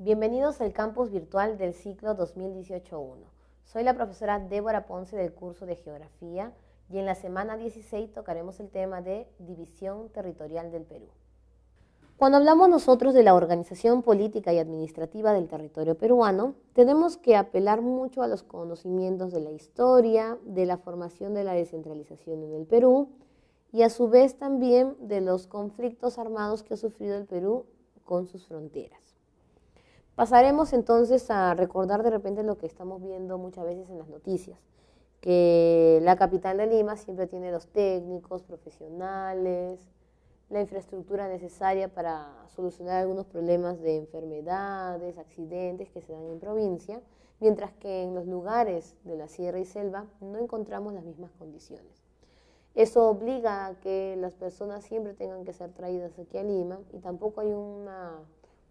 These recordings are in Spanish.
Bienvenidos al campus virtual del ciclo 2018-1. Soy la profesora Débora Ponce del curso de Geografía y en la semana 16 tocaremos el tema de División Territorial del Perú. Cuando hablamos nosotros de la organización política y administrativa del territorio peruano, tenemos que apelar mucho a los conocimientos de la historia, de la formación de la descentralización en el Perú y a su vez también de los conflictos armados que ha sufrido el Perú con sus fronteras. Pasaremos entonces a recordar de repente lo que estamos viendo muchas veces en las noticias, que la capital de Lima siempre tiene los técnicos, profesionales, la infraestructura necesaria para solucionar algunos problemas de enfermedades, accidentes que se dan en provincia, mientras que en los lugares de la sierra y selva no encontramos las mismas condiciones. Eso obliga a que las personas siempre tengan que ser traídas aquí a Lima y tampoco hay una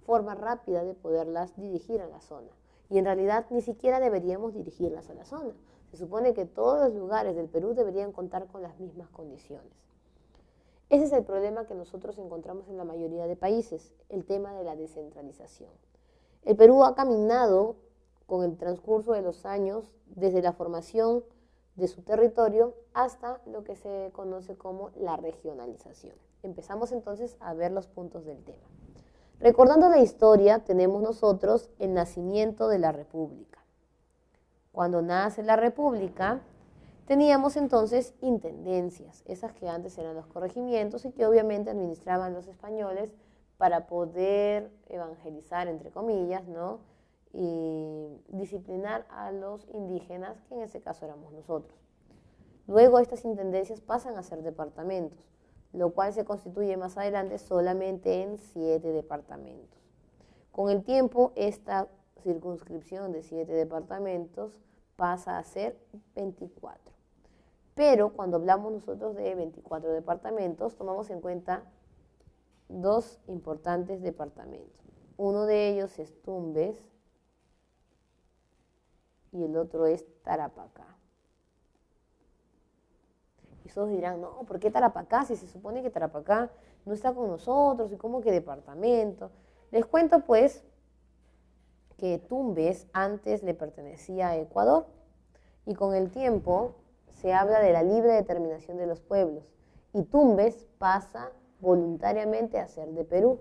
forma rápida de poderlas dirigir a la zona. Y en realidad ni siquiera deberíamos dirigirlas a la zona. Se supone que todos los lugares del Perú deberían contar con las mismas condiciones. Ese es el problema que nosotros encontramos en la mayoría de países, el tema de la descentralización. El Perú ha caminado con el transcurso de los años desde la formación de su territorio hasta lo que se conoce como la regionalización. Empezamos entonces a ver los puntos del tema. Recordando la historia, tenemos nosotros el nacimiento de la República. Cuando nace la República, teníamos entonces intendencias, esas que antes eran los corregimientos y que obviamente administraban los españoles para poder evangelizar, entre comillas, ¿no? Y disciplinar a los indígenas, que en ese caso éramos nosotros. Luego estas intendencias pasan a ser departamentos, lo cual se constituye más adelante solamente en 7 departamentos. Con el tiempo, esta circunscripción de 7 departamentos pasa a ser 24. Pero cuando hablamos nosotros de 24 departamentos, tomamos en cuenta 2 importantes departamentos. Uno de ellos es Tumbes y el otro es Tarapacá. Y todos dirán, no, ¿por qué Tarapacá? Si se supone que Tarapacá no está con nosotros, ¿y cómo que departamento? Les cuento pues que Tumbes antes le pertenecía a Ecuador y con el tiempo se habla de la libre determinación de los pueblos y Tumbes pasa voluntariamente a ser de Perú.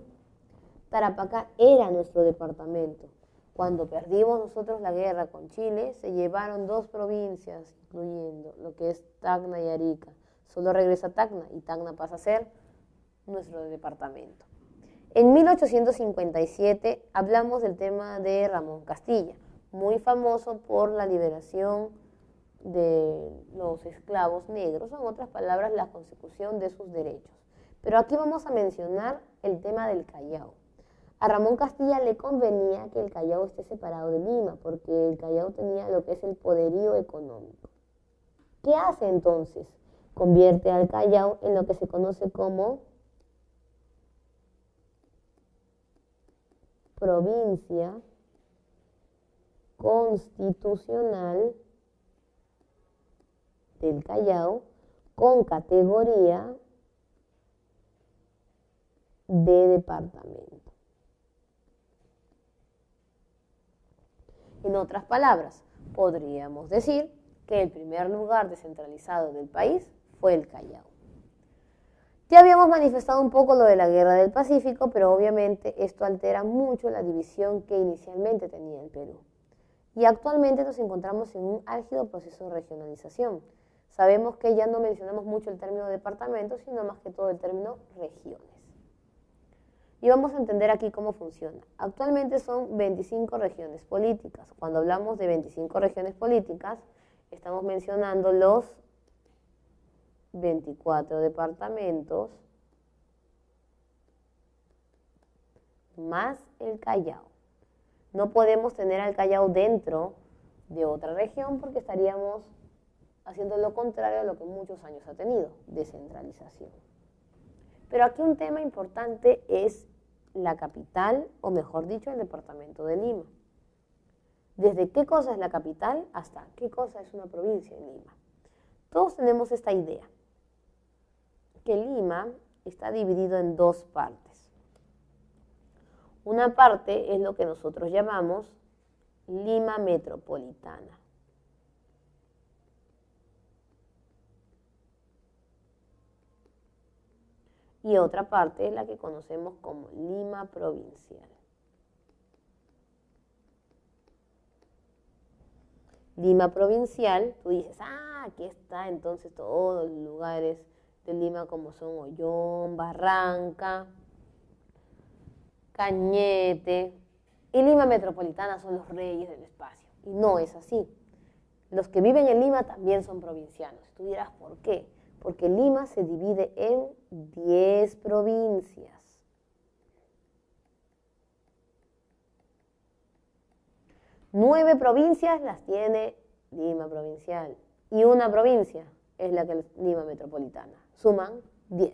Tarapacá era nuestro departamento. Cuando perdimos nosotros la guerra con Chile, se llevaron 2 provincias, incluyendo lo que es Tacna y Arica. Solo regresa Tacna y Tacna pasa a ser nuestro departamento. En 1857 hablamos del tema de Ramón Castilla, muy famoso por la liberación de los esclavos negros, o en otras palabras, la consecución de sus derechos. Pero aquí vamos a mencionar el tema del Callao. A Ramón Castilla le convenía que el Callao esté separado de Lima, porque el Callao tenía lo que es el poderío económico. ¿Qué hace entonces? Convierte al Callao en lo que se conoce como provincia constitucional del Callao con categoría de departamento. En otras palabras, podríamos decir que el primer lugar descentralizado del país fue el Callao. Ya habíamos manifestado un poco lo de la Guerra del Pacífico, pero obviamente esto altera mucho la división que inicialmente tenía el Perú. Y actualmente nos encontramos en un álgido proceso de regionalización. Sabemos que ya no mencionamos mucho el término departamento, sino más que todo el término regiones. Y vamos a entender aquí cómo funciona. Actualmente son 25 regiones políticas. Cuando hablamos de 25 regiones políticas, estamos mencionando los 24 departamentos más el Callao. No podemos tener al Callao dentro de otra región porque estaríamos haciendo lo contrario a lo que muchos años ha tenido, descentralización. Pero aquí un tema importante es la capital, o mejor dicho, el departamento de Lima. Desde qué cosa es la capital hasta qué cosa es una provincia en Lima. Todos tenemos esta idea, que Lima está dividido en 2 partes. Una parte es lo que nosotros llamamos Lima metropolitana. Y otra parte es la que conocemos como Lima provincial. Lima provincial, tú dices, aquí está entonces todos los lugares de Lima como son Ollón, Barranca, Cañete, y Lima metropolitana son los reyes del espacio. Y no es así. Los que viven en Lima también son provincianos. Tú dirás, ¿por qué? Porque Lima se divide en 10 provincias. 9 provincias las tiene Lima provincial y una provincia es la que es Lima metropolitana. Suman 10.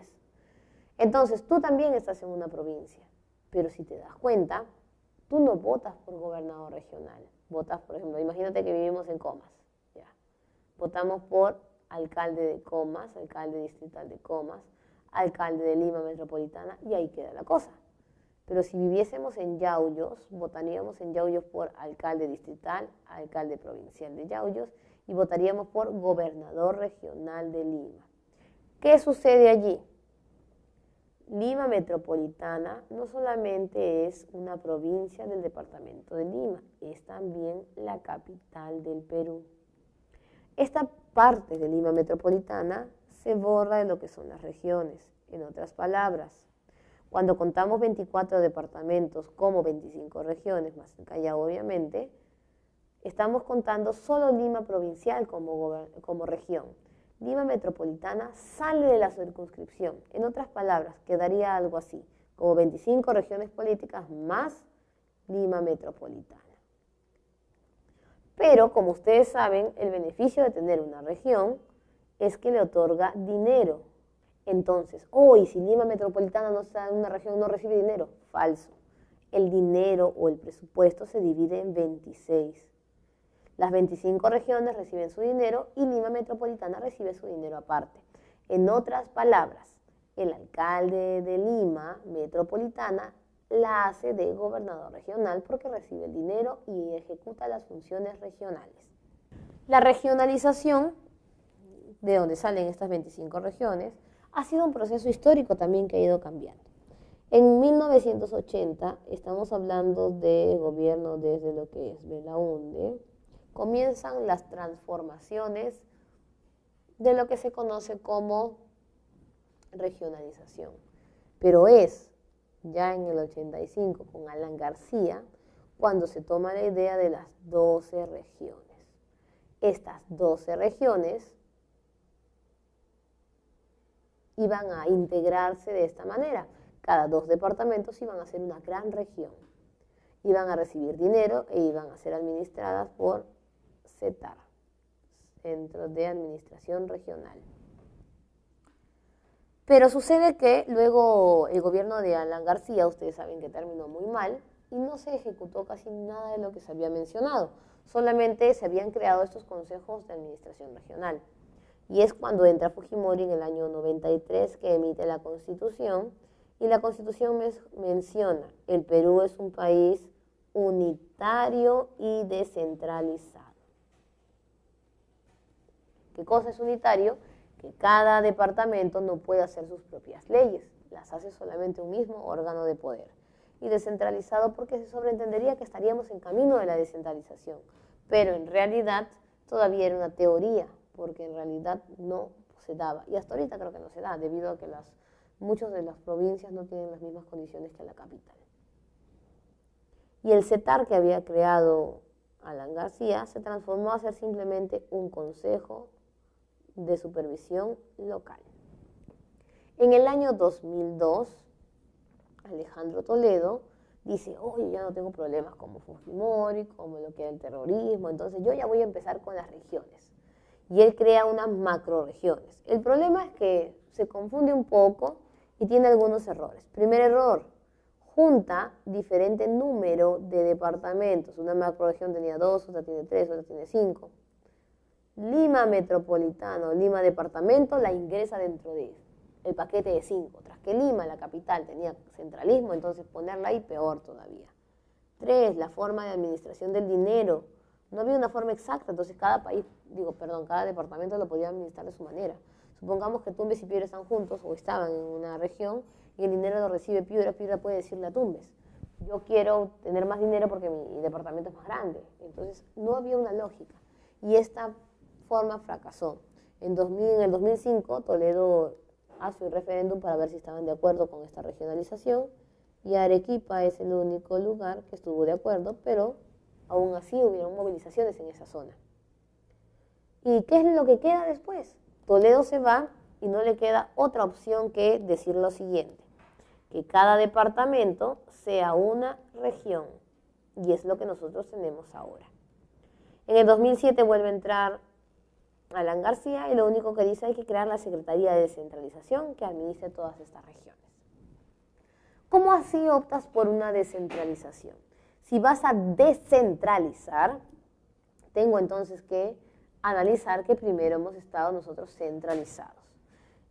Entonces, tú también estás en una provincia, pero si te das cuenta, tú no votas por gobernador regional. Votas, por ejemplo, imagínate que vivimos en Comas. ¿Ya? Votamos por alcalde de Comas, alcalde distrital de Comas, alcalde de Lima metropolitana y ahí queda la cosa. Pero si viviésemos en Yauyos, votaríamos en Yauyos por alcalde distrital, alcalde provincial de Yauyos y votaríamos por gobernador regional de Lima. ¿Qué sucede allí? Lima metropolitana no solamente es una provincia del departamento de Lima, es también la capital del Perú. Esta parte de Lima metropolitana se borra de lo que son las regiones. En otras palabras, cuando contamos 24 departamentos como 25 regiones, más el Callao obviamente, estamos contando solo Lima provincial como región. Lima metropolitana sale de la circunscripción. En otras palabras, quedaría algo así, como 25 regiones políticas más Lima metropolitana. Pero, como ustedes saben, el beneficio de tener una región es que le otorga dinero. Entonces, hoy si Lima metropolitana no está en una región, no recibe dinero. Falso. El dinero o el presupuesto se divide en 26. Las 25 regiones reciben su dinero y Lima metropolitana recibe su dinero aparte. En otras palabras, el alcalde de Lima metropolitana la hace de gobernador regional porque recibe el dinero y ejecuta las funciones regionales. La regionalización, de donde salen estas 25 regiones, ha sido un proceso histórico también que ha ido cambiando. En 1980, estamos hablando de gobierno desde lo que es Belaúnde, comienzan las transformaciones de lo que se conoce como regionalización. Pero es ya en el 85 con Alan García cuando se toma la idea de las 12 regiones. Estas 12 regiones iban a integrarse de esta manera. Cada 2 departamentos iban a ser una gran región. Iban a recibir dinero e iban a ser administradas por CETAR, Centro de Administración Regional. Pero sucede que luego el gobierno de Alan García, ustedes saben que terminó muy mal, y no se ejecutó casi nada de lo que se había mencionado. Solamente se habían creado estos consejos de administración regional. Y es cuando entra Fujimori en el año 93 que emite la Constitución, y la Constitución menciona, el Perú es un país unitario y descentralizado. ¿Qué cosa es unitario? Que cada departamento no puede hacer sus propias leyes, las hace solamente un mismo órgano de poder. Y descentralizado porque se sobreentendería que estaríamos en camino de la descentralización, pero en realidad todavía era una teoría, porque en realidad no se daba. Y hasta ahorita creo que no se da, debido a que muchas de las provincias no tienen las mismas condiciones que la capital. Y el CETAR que había creado Alan García se transformó a ser simplemente un consejo de supervisión local. En el año 2002, Alejandro Toledo dice, oye, ya no tengo problemas como Fujimori, como lo que era el terrorismo, entonces yo ya voy a empezar con las regiones. Y él crea unas macroregiones. El problema es que se confunde un poco y tiene algunos errores. Primer error, junta diferente número de departamentos. Una macroregión tenía 2, otra tiene 3, otra tiene 5. Lima metropolitano, Lima departamento, la ingresa dentro de el paquete de 5. Tras que Lima, la capital, tenía centralismo, entonces ponerla ahí peor todavía. 3, la forma de administración del dinero. No había una forma exacta, entonces cada departamento lo podía administrar de su manera. Supongamos que Tumbes y Piura están juntos o estaban en una región y el dinero lo recibe Piura, Piura puede decirle a Tumbes, yo quiero tener más dinero porque mi departamento es más grande. Entonces no había una lógica y esta forma fracasó. En el 2005 Toledo hace un referéndum para ver si estaban de acuerdo con esta regionalización y Arequipa es el único lugar que estuvo de acuerdo, pero aún así hubieron movilizaciones en esa zona. ¿Y qué es lo que queda después? Toledo se va y no le queda otra opción que decir lo siguiente, que cada departamento sea una región, y es lo que nosotros tenemos ahora. En el 2007 vuelve a entrar Alan García y lo único que dice hay que crear la Secretaría de Descentralización que administre todas estas regiones. ¿Cómo así optas por una descentralización? Si vas a descentralizar, tengo entonces que analizar que primero hemos estado nosotros centralizados.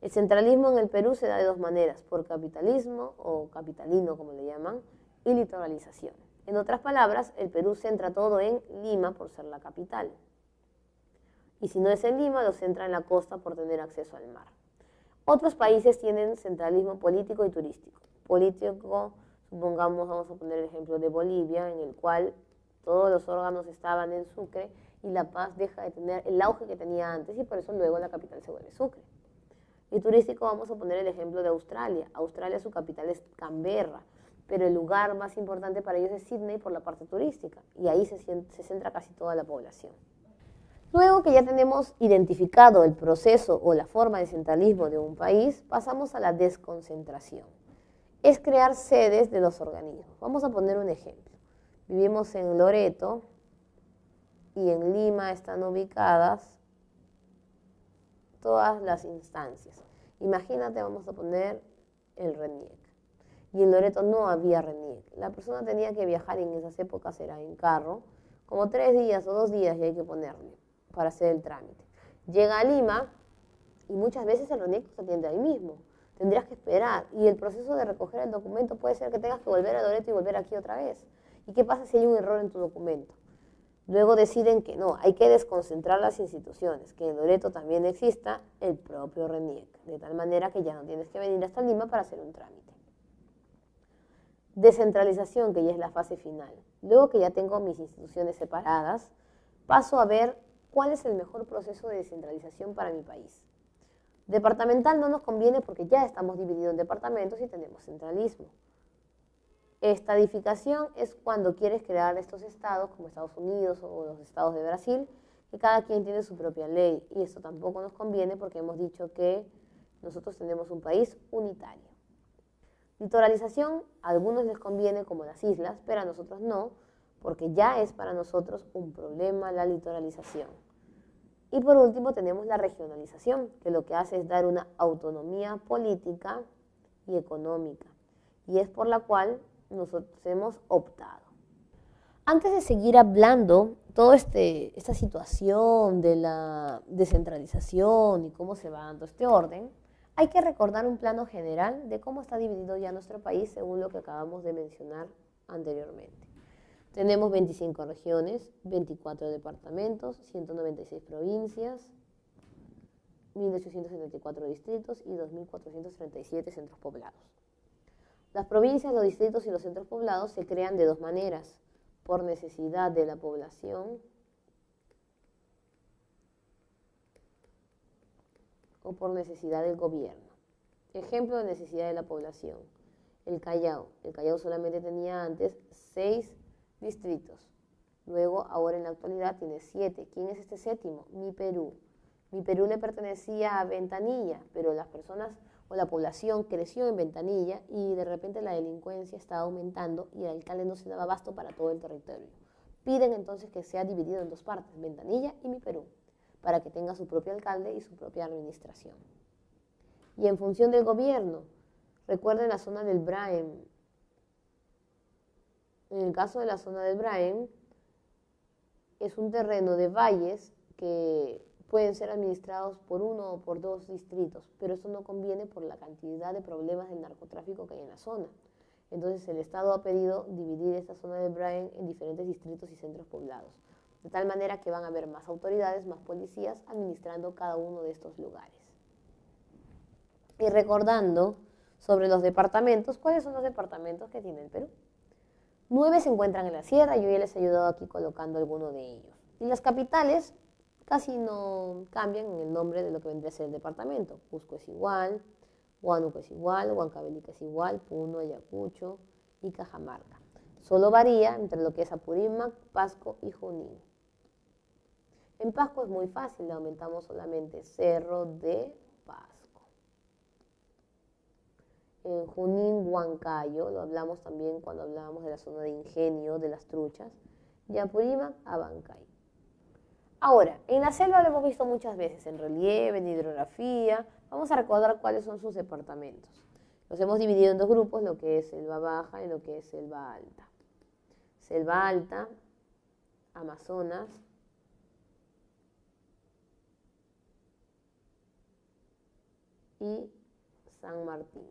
El centralismo en el Perú se da de dos maneras, por capitalismo o capitalino como le llaman, y litoralización. En otras palabras, el Perú centra todo en Lima por ser la capital. Y si no es en Lima, lo centra en la costa por tener acceso al mar. Otros países tienen centralismo político y turístico. Político, supongamos, vamos a poner el ejemplo de Bolivia, en el cual todos los órganos estaban en Sucre y La Paz deja de tener el auge que tenía antes y por eso luego la capital se vuelve Sucre. Y turístico, vamos a poner el ejemplo de Australia. Australia, su capital es Canberra, pero el lugar más importante para ellos es Sydney por la parte turística y ahí se centra casi toda la población. Luego que ya tenemos identificado el proceso o la forma de centralismo de un país, pasamos a la desconcentración. Es crear sedes de los organismos. Vamos a poner un ejemplo. Vivimos en Loreto y en Lima están ubicadas todas las instancias. Imagínate, vamos a poner el RENIEC. Y en Loreto no había RENIEC. La persona tenía que viajar, y en esas épocas era en carro, como 3 días o 2 días y hay que ponerle para hacer el trámite. Llega a Lima y muchas veces el RENIEC se atiende ahí mismo. Tendrías que esperar y el proceso de recoger el documento puede ser que tengas que volver a Loreto y volver aquí otra vez. ¿Y qué pasa si hay un error en tu documento? Luego deciden que no, hay que desconcentrar las instituciones, que en Loreto también exista el propio RENIEC, de tal manera que ya no tienes que venir hasta Lima para hacer un trámite. Descentralización, que ya es la fase final. Luego que ya tengo mis instituciones separadas, paso a ver cuál es el mejor proceso de descentralización para mi país. Departamental no nos conviene porque ya estamos divididos en departamentos y tenemos centralismo. Estadificación es cuando quieres crear estos estados como Estados Unidos o los estados de Brasil, que cada quien tiene su propia ley y esto tampoco nos conviene porque hemos dicho que nosotros tenemos un país unitario. Litoralización, a algunos les conviene como las islas, pero a nosotros no, porque ya es para nosotros un problema la litoralización. Y por último tenemos la regionalización, que lo que hace es dar una autonomía política y económica, y es por la cual nosotros hemos optado. Antes de seguir hablando toda esta situación de la descentralización y cómo se va dando este orden, hay que recordar un plano general de cómo está dividido ya nuestro país según lo que acabamos de mencionar anteriormente. Tenemos 25 regiones, 24 departamentos, 196 provincias, 1.874 distritos y 2.437 centros poblados. Las provincias, los distritos y los centros poblados se crean de dos maneras, por necesidad de la población o por necesidad del gobierno. Ejemplo de necesidad de la población, el Callao. El Callao solamente tenía antes 6 distritos, luego ahora en la actualidad tiene 7. ¿Quién es este séptimo? Mi Perú. Mi Perú le pertenecía a Ventanilla, pero las personas o la población creció en Ventanilla y de repente la delincuencia está aumentando y el alcalde no se daba abasto para todo el territorio. Piden entonces que sea dividido en 2 partes, Ventanilla y Mi Perú, para que tenga su propio alcalde y su propia administración. Y en función del gobierno, recuerden la zona del Braem. En el caso de la zona del Braem, es un terreno de valles que pueden ser administrados por uno o por dos distritos, pero esto no conviene por la cantidad de problemas del narcotráfico que hay en la zona. Entonces el Estado ha pedido dividir esta zona de Bryan en diferentes distritos y centros poblados, de tal manera que van a haber más autoridades, más policías administrando cada uno de estos lugares. Y recordando sobre los departamentos, ¿cuáles son los departamentos que tiene el Perú? 9 se encuentran en la sierra, yo ya les he ayudado aquí colocando alguno de ellos. Y las capitales casi no cambian en el nombre de lo que vendría a ser el departamento. Cusco es igual, Huánuco es igual, Huancavelica es igual, Puno, Ayacucho y Cajamarca. Solo varía entre lo que es Apurímac, Pasco y Junín. En Pasco es muy fácil, le aumentamos solamente Cerro de Pasco. En Junín, Huancayo, lo hablamos también cuando hablábamos de la zona de Ingenio, de las truchas, y Apurímac, Abancay. Ahora, en la selva lo hemos visto muchas veces, en relieve, en hidrografía. Vamos a recordar cuáles son sus departamentos. Los hemos dividido en dos grupos, lo que es selva baja y lo que es selva alta. Selva alta, Amazonas, y San Martín.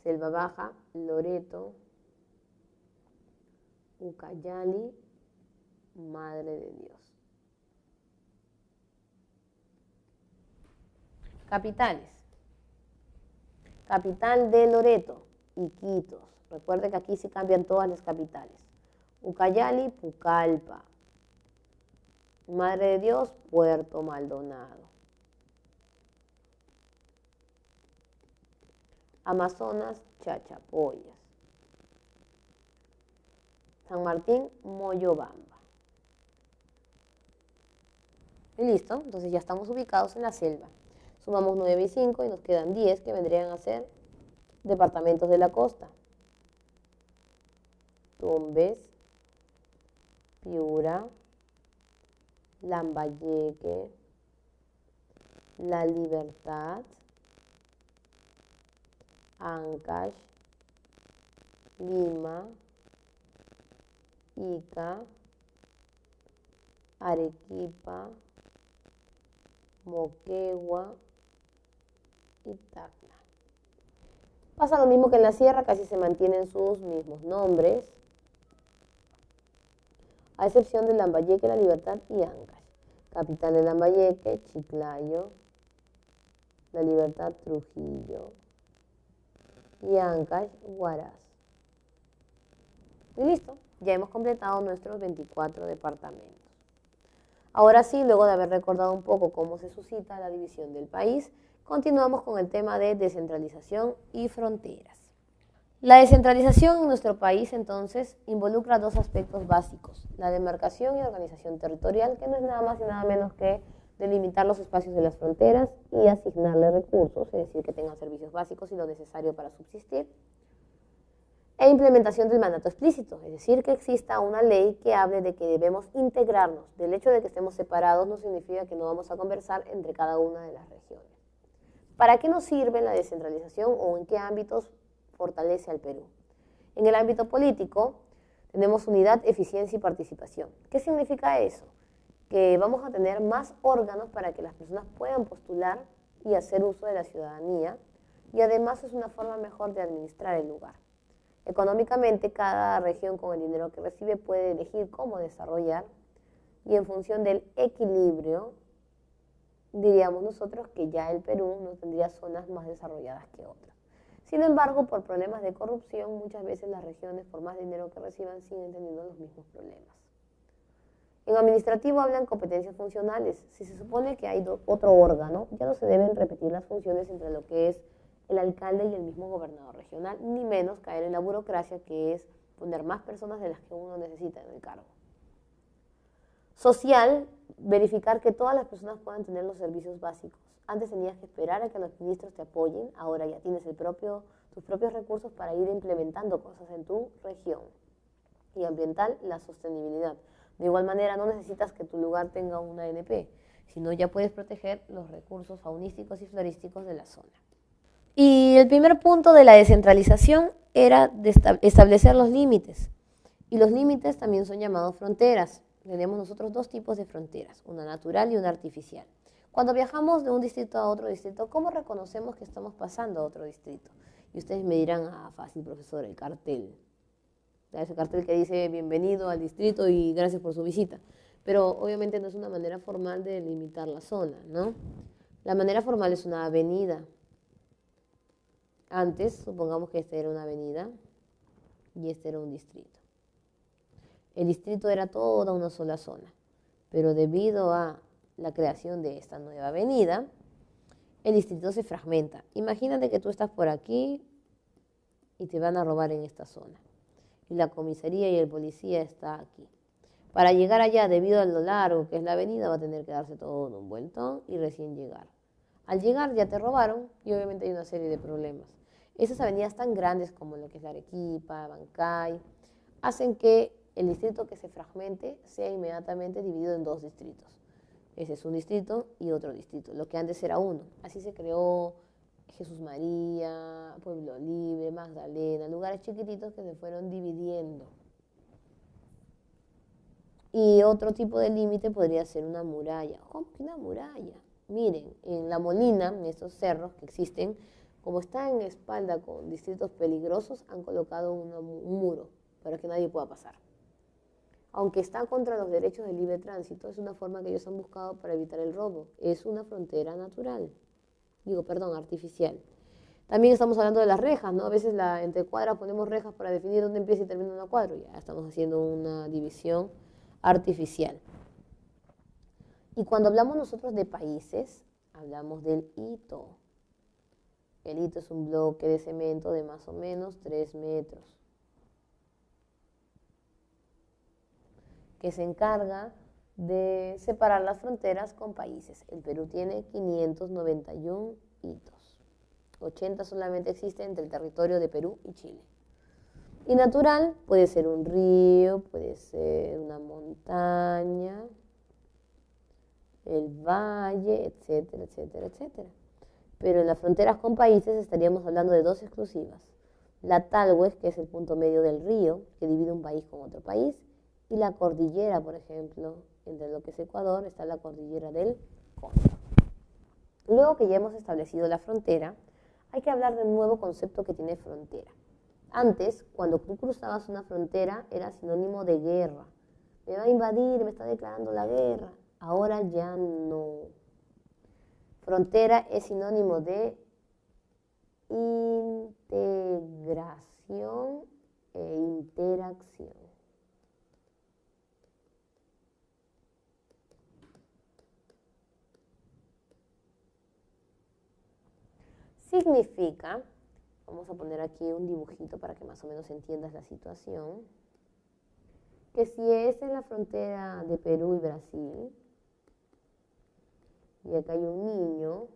Selva baja, Loreto, Ucayali, Madre de Dios. Capitales. Capital de Loreto, Iquitos. Recuerde que aquí se cambian todas las capitales. Ucayali, Pucallpa. Madre de Dios, Puerto Maldonado. Amazonas, Chachapoyas. San Martín, Moyobamba. Y listo, entonces ya estamos ubicados en la selva. Sumamos 9 y 5 y nos quedan 10 que vendrían a ser departamentos de la costa. Tumbes, Piura, Lambayeque, La Libertad, Ancash, Lima, Ica, Arequipa, Moquegua y Tacna. Pasa lo mismo que en la sierra, casi se mantienen sus mismos nombres, a excepción de Lambayeque, La Libertad y Ancash. Capital de Lambayeque, Chiclayo, La Libertad, Trujillo y Ancash, Huaraz. Y listo, ya hemos completado nuestros 24 departamentos. Ahora sí, luego de haber recordado un poco cómo se suscita la división del país, continuamos con el tema de descentralización y fronteras. La descentralización en nuestro país, entonces, involucra dos aspectos básicos: la demarcación y organización territorial, que no es nada más y nada menos que delimitar los espacios de las fronteras y asignarle recursos, es decir, que tengan servicios básicos y lo necesario para subsistir. E implementación del mandato explícito, es decir, que exista una ley que hable de que debemos integrarnos. Del hecho de que estemos separados no significa que no vamos a conversar entre cada una de las regiones. ¿Para qué nos sirve la descentralización o en qué ámbitos fortalece al Perú? En el ámbito político tenemos unidad, eficiencia y participación. ¿Qué significa eso? Que vamos a tener más órganos para que las personas puedan postular y hacer uso de la ciudadanía, y además es una forma mejor de administrar el lugar. Económicamente, cada región con el dinero que recibe puede elegir cómo desarrollar, y en función del equilibrio, diríamos nosotros que ya el Perú no tendría zonas más desarrolladas que otras. Sin embargo, por problemas de corrupción, muchas veces las regiones, por más dinero que reciban, siguen teniendo los mismos problemas. En administrativo hablan competencias funcionales. Si se supone que hay otro órgano, ya no se deben repetir las funciones entre lo que es el alcalde y el mismo gobernador regional, ni menos caer en la burocracia, que es poner más personas de las que uno necesita en el cargo. Social, verificar que todas las personas puedan tener los servicios básicos. Antes tenías que esperar a que los ministros te apoyen, ahora ya tienes tus propios recursos para ir implementando cosas en tu región. Y ambiental, la sostenibilidad. De igual manera, no necesitas que tu lugar tenga una ANP, sino ya puedes proteger los recursos faunísticos y florísticos de la zona. Y el primer punto de la descentralización era establecer los límites. Y los límites también son llamados fronteras. tenemos nosotros dos tipos de fronteras, una natural y una artificial. Cuando viajamos de un distrito a otro distrito, ¿cómo reconocemos que estamos pasando a otro distrito? Y ustedes me dirán, ah, fácil, profesor, el cartel. Ese cartel que dice bienvenido al distrito y gracias por su visita. Pero obviamente no es una manera formal de delimitar la zona, ¿no? La manera formal es una avenida. Antes, supongamos que esta era una avenida y este era un distrito. El distrito era toda una sola zona, pero debido a la creación de esta nueva avenida, el distrito se fragmenta. Imagínate que tú estás por aquí y te van a robar en esta zona. Y la comisaría y el policía está aquí. Para llegar allá, debido a lo largo que es la avenida, va a tener que darse todo un vueltón y recién llegar. Al llegar ya te robaron y obviamente hay una serie de problemas. Esas avenidas tan grandes como lo que es la Arequipa, Bancay, hacen que el distrito que se fragmente sea inmediatamente dividido en dos distritos. Ese es un distrito y otro distrito, lo que antes era uno. Así se creó Jesús María, Pueblo Libre, Magdalena, lugares chiquititos que se fueron dividiendo. Y otro tipo de límite podría ser una muralla. ¿Cómo que una muralla? Miren, en La Molina, en estos cerros que existen, como están en espalda con distritos peligrosos, han colocado un muro para que nadie pueda pasar. Aunque está contra los derechos del libre tránsito, es una forma que ellos han buscado para evitar el robo. Es una frontera natural. Artificial. También estamos hablando de las rejas, ¿no? A veces entre cuadras ponemos rejas para definir dónde empieza y termina una cuadra. Ya estamos haciendo una división artificial. Y cuando hablamos nosotros de países, hablamos del hito. El hito es un bloque de cemento de más o menos 3 metros, que se encarga de separar las fronteras con países. El Perú tiene 591 hitos. 80 solamente existen entre el territorio de Perú y Chile. Y natural puede ser un río, puede ser una montaña, el valle, etcétera, etcétera, etcétera. Pero en las fronteras con países estaríamos hablando de dos exclusivas. La Talwes, que es el punto medio del río, que divide un país con otro país, y la cordillera, por ejemplo, entre lo que es Ecuador, está la cordillera del Cóndor. Luego que ya hemos establecido la frontera, hay que hablar del nuevo concepto que tiene frontera. Antes, cuando tú cruzabas una frontera, era sinónimo de guerra. Me va a invadir, me está declarando la guerra. Ahora ya no. Frontera es sinónimo de integración e interacción. Significa, vamos a poner aquí un dibujito para que más o menos entiendas la situación, que si es en la frontera de Perú y Brasil, y acá hay un niño,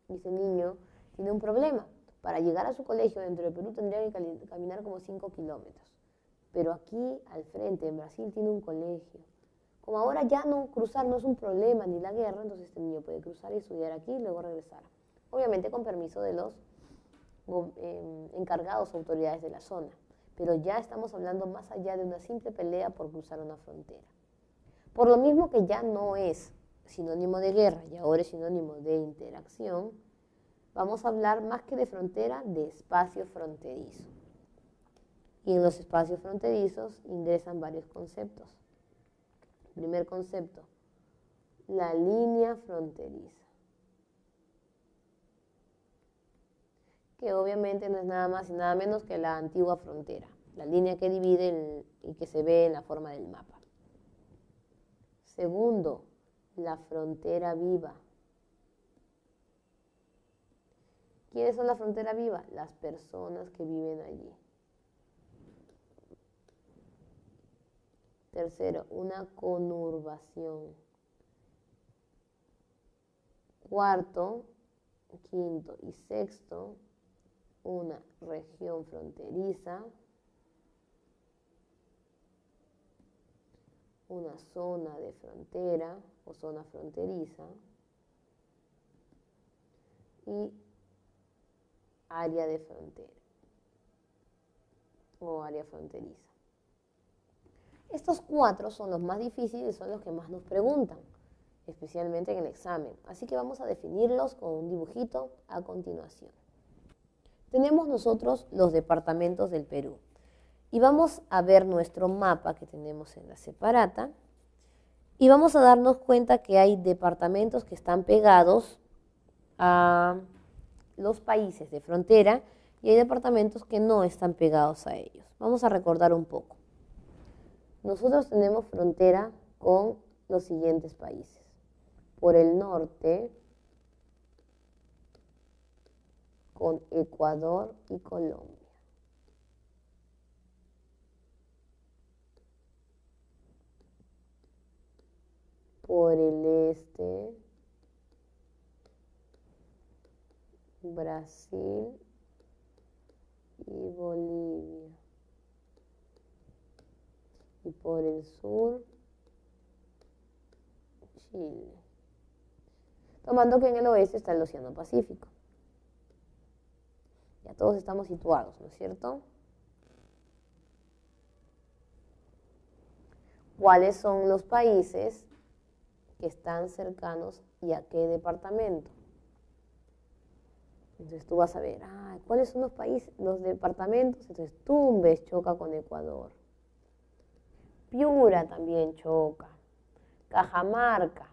y ese niño tiene un problema. Para llegar a su colegio dentro de Perú tendría que caminar como 5 kilómetros. Pero aquí, al frente, en Brasil, tiene un colegio. Como ahora ya no cruzar no es un problema ni la guerra, entonces este niño puede cruzar y estudiar aquí y luego regresar. Obviamente con permiso de los encargados o autoridades de la zona. Pero ya estamos hablando más allá de una simple pelea por cruzar una frontera. Por lo mismo que ya no es sinónimo de guerra y ahora es sinónimo de interacción, vamos a hablar más que de frontera, de espacio fronterizo. Y en los espacios fronterizos ingresan varios conceptos. Primer concepto, la línea fronteriza, que obviamente no es nada más y nada menos que la antigua frontera, la línea que divide y que se ve en la forma del mapa. Segundo, la frontera viva. ¿Quiénes son la frontera viva? Las personas que viven allí. Tercero, una conurbación. Cuarto, quinto y sexto, una región fronteriza, una zona de frontera o zona fronteriza y área de frontera o área fronteriza. Estos 4 son los más difíciles y son los que más nos preguntan, especialmente en el examen. Así que vamos a definirlos con un dibujito a continuación. Tenemos nosotros los departamentos del Perú. Y vamos a ver nuestro mapa que tenemos en la separata. Y vamos a darnos cuenta que hay departamentos que están pegados a los países de frontera y hay departamentos que no están pegados a ellos. Vamos a recordar un poco. Nosotros tenemos frontera con los siguientes países. Por el norte, con Ecuador y Colombia. Por el este, Brasil y Bolivia. Y por el sur, Chile. Tomando que en el oeste está el Océano Pacífico. Ya todos estamos situados, ¿no es cierto? ¿Cuáles son los países que están cercanos y a qué departamento? Entonces tú vas a ver, ¿cuáles son los países, los departamentos? Entonces Tumbes choca con Ecuador. Piura también choca. Cajamarca.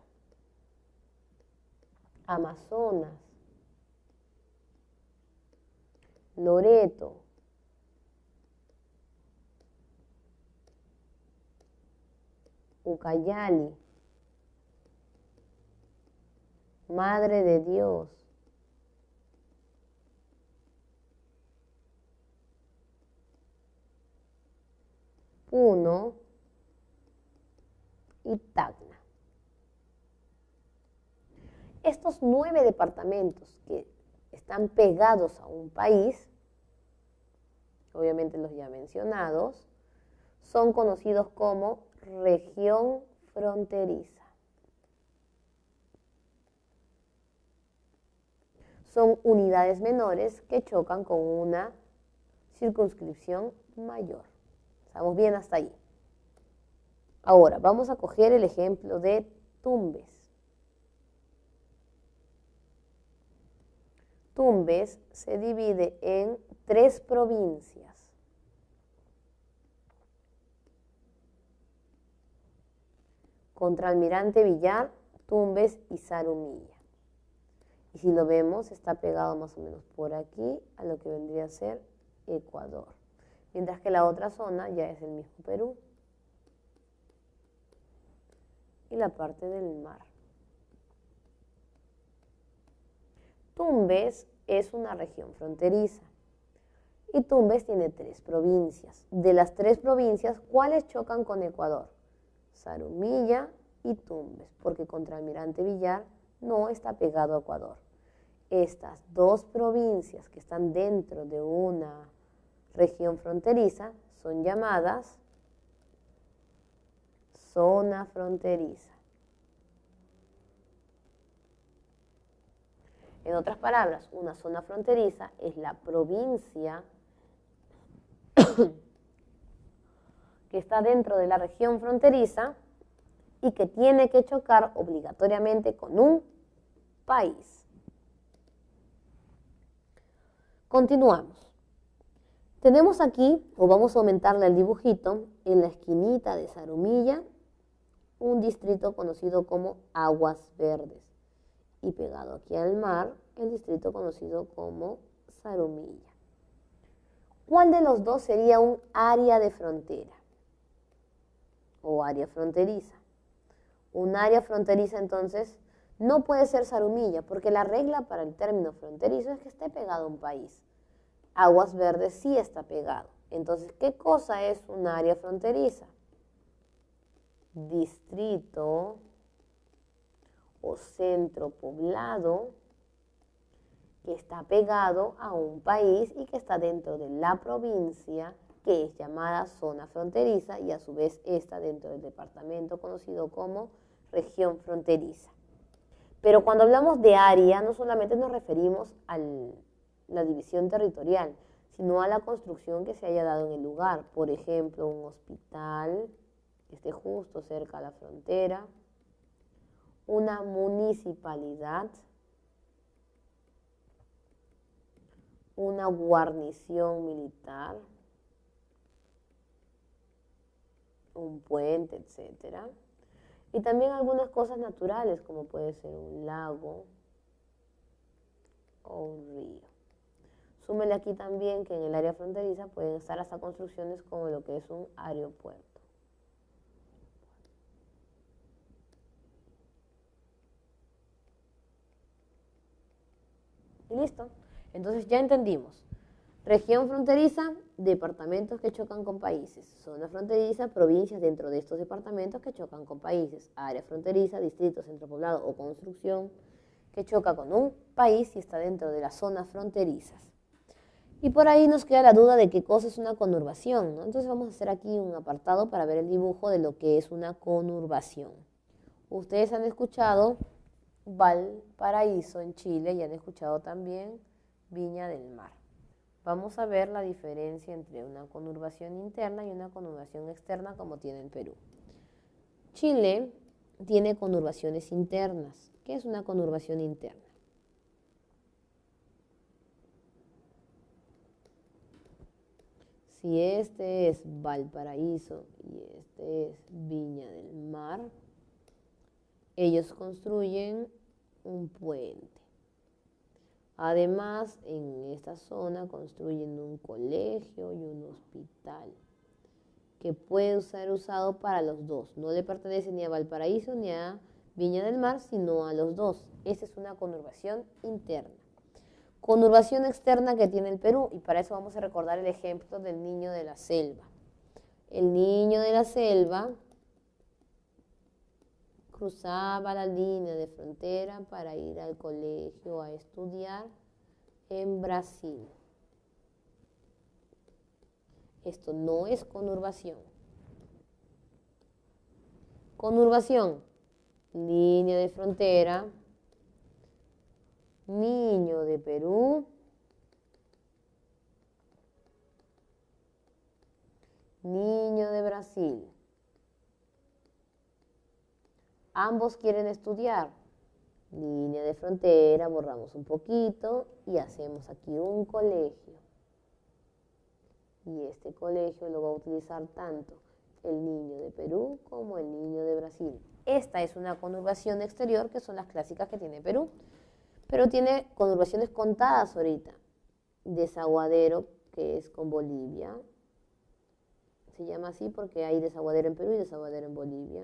Amazonas. Loreto. Ucayali. Madre de Dios. Puno y Tacna. Estos 9 departamentos que están pegados a un país, obviamente los ya mencionados, son conocidos como región fronteriza. Son unidades menores que chocan con una circunscripción mayor. ¿Estamos bien hasta ahí? Ahora, vamos a coger el ejemplo de Tumbes. Tumbes se divide en 3 provincias. Contralmirante Villar, Tumbes y Zarumilla. Y si lo vemos, está pegado más o menos por aquí a lo que vendría a ser Ecuador. Mientras que la otra zona ya es el mismo Perú. Y la parte del mar. Tumbes es una región fronteriza. Y Tumbes tiene 3 provincias. De las 3 provincias, ¿cuáles chocan con Ecuador? Zarumilla y Tumbes, porque Contralmirante Villar no está pegado a Ecuador. Estas 2 provincias que están dentro de una región fronteriza son llamadas zona fronteriza. En otras palabras, una zona fronteriza es la provincia que está dentro de la región fronteriza y que tiene que chocar obligatoriamente con un país. Continuamos. Tenemos aquí, o vamos a aumentarle al dibujito, en la esquinita de Zarumilla, un distrito conocido como Aguas Verdes. Y pegado aquí al mar, el distrito conocido como Zarumilla. ¿Cuál de los dos sería un área de frontera? O área fronteriza. Un área fronteriza, entonces, no puede ser Zarumilla, porque la regla para el término fronterizo es que esté pegado a un país. Aguas Verdes sí está pegado. Entonces, ¿qué cosa es un área fronteriza? Distrito o centro poblado que está pegado a un país y que está dentro de la provincia que es llamada zona fronteriza y a su vez está dentro del departamento conocido como región fronteriza. Pero cuando hablamos de área no solamente nos referimos a la división territorial, sino a la construcción que se haya dado en el lugar. Por ejemplo, un hospital, que esté justo cerca a la frontera, una municipalidad, una guarnición militar, un puente, etcétera. Y también algunas cosas naturales, como puede ser un lago o un río. Súmele aquí también que en el área fronteriza pueden estar hasta construcciones como lo que es un aeropuerto. Y listo. Entonces ya entendimos. Región fronteriza, departamentos que chocan con países. Zona fronteriza, provincias dentro de estos departamentos que chocan con países. Área fronteriza, distrito, centro poblado o construcción que choca con un país y está dentro de las zonas fronterizas. Y por ahí nos queda la duda de qué cosa es una conurbación, ¿no? Entonces vamos a hacer aquí un apartado para ver el dibujo de lo que es una conurbación. Ustedes han escuchado Valparaíso en Chile y han escuchado también Viña del Mar. Vamos a ver la diferencia entre una conurbación interna y una conurbación externa como tiene el Perú. Chile tiene conurbaciones internas. ¿Qué es una conurbación interna? Si este es Valparaíso y este es Viña del Mar, ellos construyen un puente. Además, en esta zona construyen un colegio y un hospital que puede ser usado para los dos. No le pertenece ni a Valparaíso ni a Viña del Mar, sino a los dos. Esa es una conurbación interna. Conurbación externa que tiene el Perú, y para eso vamos a recordar el ejemplo del niño de la selva. El niño de la selva cruzaba la línea de frontera para ir al colegio a estudiar en Brasil. Esto no es conurbación. Conurbación, línea de frontera, niño de Perú, niño de Brasil. Ambos quieren estudiar. Línea de frontera, borramos un poquito y hacemos aquí un colegio. Y este colegio lo va a utilizar tanto el niño de Perú como el niño de Brasil. Esta es una conurbación exterior que son las clásicas que tiene Perú, pero tiene conurbaciones contadas ahorita. Desaguadero, que es con Bolivia. Se llama así porque hay desaguadero en Perú y desaguadero en Bolivia.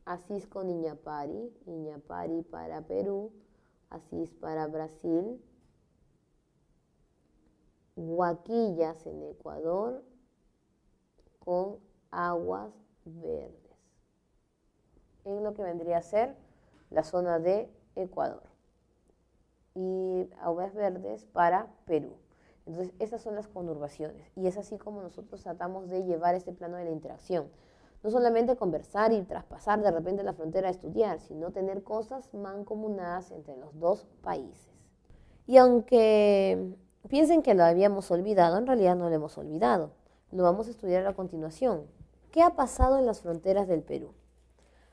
Asís con Iñapari, Iñapari para Perú, Asís para Brasil. Huaquillas en Ecuador con aguas verdes, en lo que vendría a ser la zona de Ecuador, y aguas verdes para Perú. Entonces esas son las conurbaciones y es así como nosotros tratamos de llevar este plano de la interacción. No solamente conversar y traspasar de repente la frontera a estudiar, sino tener cosas mancomunadas entre los dos países. Y aunque piensen que lo habíamos olvidado, en realidad no lo hemos olvidado. Lo vamos a estudiar a continuación. ¿Qué ha pasado en las fronteras del Perú?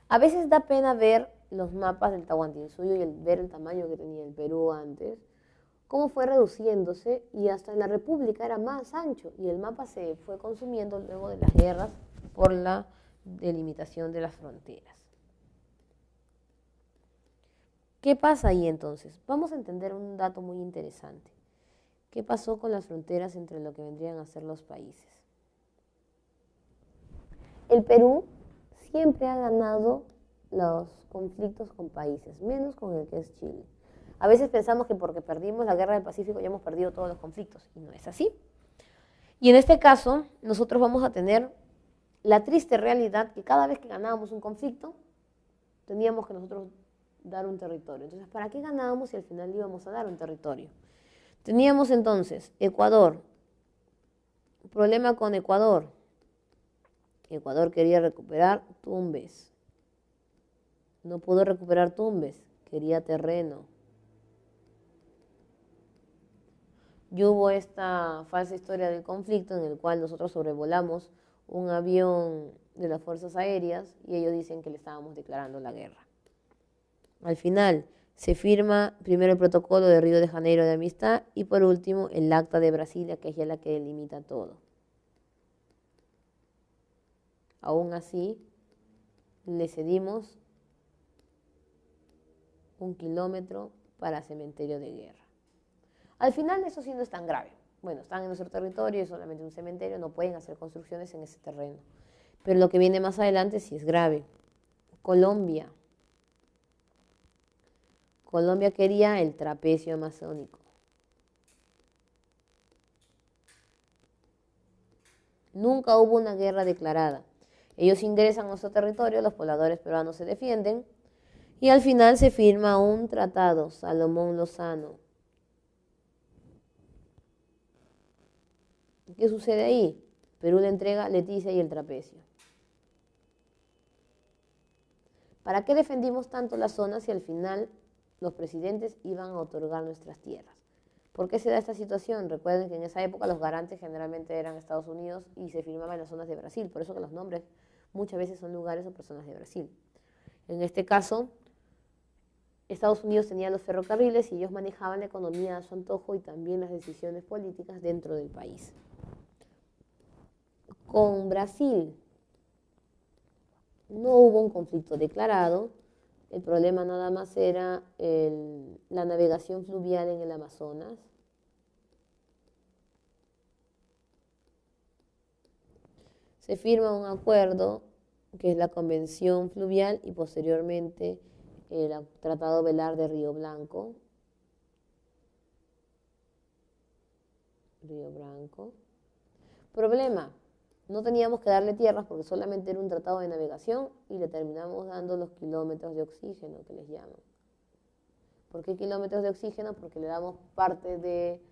A veces da pena ver los mapas del Tahuantinsuyo y ver el tamaño que tenía el Perú antes, cómo fue reduciéndose y hasta en la República era más ancho y el mapa se fue consumiendo luego de las guerras por la delimitación de las fronteras. ¿Qué pasa ahí entonces? Vamos a entender un dato muy interesante. ¿Qué pasó con las fronteras entre lo que vendrían a ser los países? El Perú siempre ha ganado los conflictos con países, menos con el que es Chile. A veces pensamos que porque perdimos la guerra del Pacífico ya hemos perdido todos los conflictos, y no es así. Y en este caso, nosotros vamos a tener la triste realidad que cada vez que ganábamos un conflicto, teníamos que nosotros dar un territorio. Entonces, ¿para qué ganábamos si al final íbamos a dar un territorio? Teníamos entonces Ecuador, problema con Ecuador. Ecuador quería recuperar Tumbes. No pudo recuperar Tumbes, quería terreno. Y hubo esta falsa historia del conflicto en el cual nosotros sobrevolamos un avión de las Fuerzas Aéreas y ellos dicen que le estábamos declarando la guerra. Al final se firma primero el protocolo de Río de Janeiro de amistad y por último el acta de Brasilia, que es ya la que delimita todo. Aún así, le cedimos 1 kilómetro para cementerio de guerra. Al final eso sí no es tan grave. Bueno, están en nuestro territorio, es solamente un cementerio, no pueden hacer construcciones en ese terreno. Pero lo que viene más adelante sí es grave. Colombia. Colombia quería el trapecio amazónico. Nunca hubo una guerra declarada. Ellos ingresan a nuestro territorio, los pobladores peruanos se defienden y al final se firma un tratado, Salomón Lozano. ¿Qué sucede ahí? Perú le entrega Leticia y el trapecio. ¿Para qué defendimos tanto la zona si al final los presidentes iban a otorgar nuestras tierras? ¿Por qué se da esta situación? Recuerden que en esa época los garantes generalmente eran Estados Unidos y se firmaban en las zonas de Brasil, por eso que los nombres muchas veces son lugares o personas de Brasil. En este caso, Estados Unidos tenía los ferrocarriles y ellos manejaban la economía a su antojo y también las decisiones políticas dentro del país. Con Brasil no hubo un conflicto declarado, el problema nada más era la navegación fluvial en el Amazonas. Se firma un acuerdo que es la Convención Fluvial y posteriormente el Tratado Velar de Río Blanco. Río Branco. Problema, no teníamos que darle tierras porque solamente era un tratado de navegación y le terminamos dando los kilómetros de oxígeno que les llaman. ¿Por qué kilómetros de oxígeno? Porque le damos parte de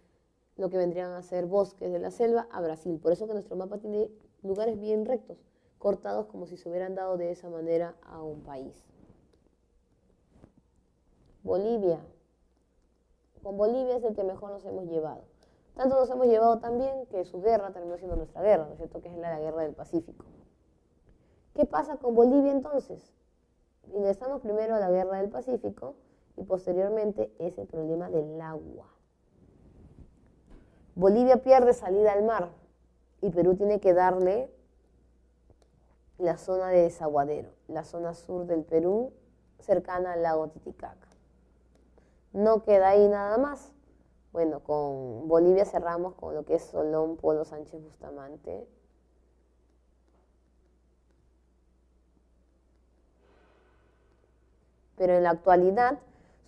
lo que vendrían a ser bosques de la selva a Brasil. Por eso que nuestro mapa tiene lugares bien rectos, cortados como si se hubieran dado de esa manera a un país. Bolivia. Con Bolivia es el que mejor nos hemos llevado. Tanto nos hemos llevado también que su guerra terminó siendo nuestra guerra, ¿no es cierto? Que es la guerra del Pacífico. ¿Qué pasa con Bolivia entonces? Ingresamos primero a la guerra del Pacífico y posteriormente es el problema del agua. Bolivia pierde salida al mar y Perú tiene que darle la zona de desaguadero, la zona sur del Perú, cercana al lago Titicaca. No queda ahí nada más. Bueno, con Bolivia cerramos con lo que es Solón, Polo, Sánchez Bustamante. Pero en la actualidad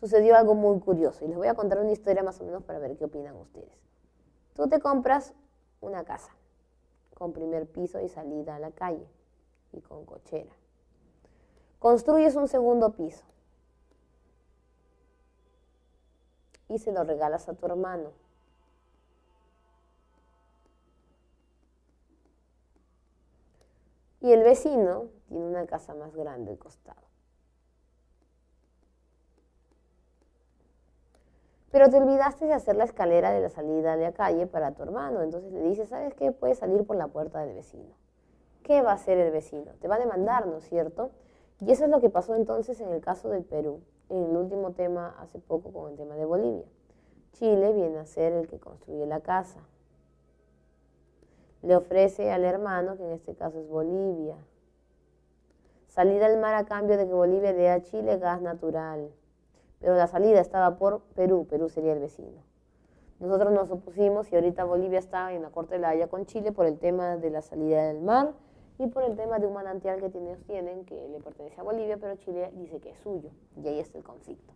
sucedió algo muy curioso y les voy a contar una historia más o menos para ver qué opinan ustedes. Tú te compras una casa con primer piso y salida a la calle y con cochera. Construyes un segundo piso y se lo regalas a tu hermano. Y el vecino tiene una casa más grande al costado. Pero te olvidaste de hacer la escalera de la salida de la calle para tu hermano. Entonces le dices, ¿sabes qué? Puedes salir por la puerta del vecino. ¿Qué va a hacer el vecino? Te va a demandar, ¿no es cierto? Y eso es lo que pasó entonces en el caso del Perú, en el último tema hace poco con el tema de Bolivia. Chile viene a ser el que construye la casa. Le ofrece al hermano, que en este caso es Bolivia, salida al mar a cambio de que Bolivia le dé a Chile gas natural. Pero la salida estaba por Perú, Perú sería el vecino. Nosotros nos opusimos y ahorita Bolivia está en la Corte de la Haya con Chile por el tema de la salida del mar y por el tema de un manantial que ellos tienen que le pertenece a Bolivia, pero Chile dice que es suyo y ahí está el conflicto.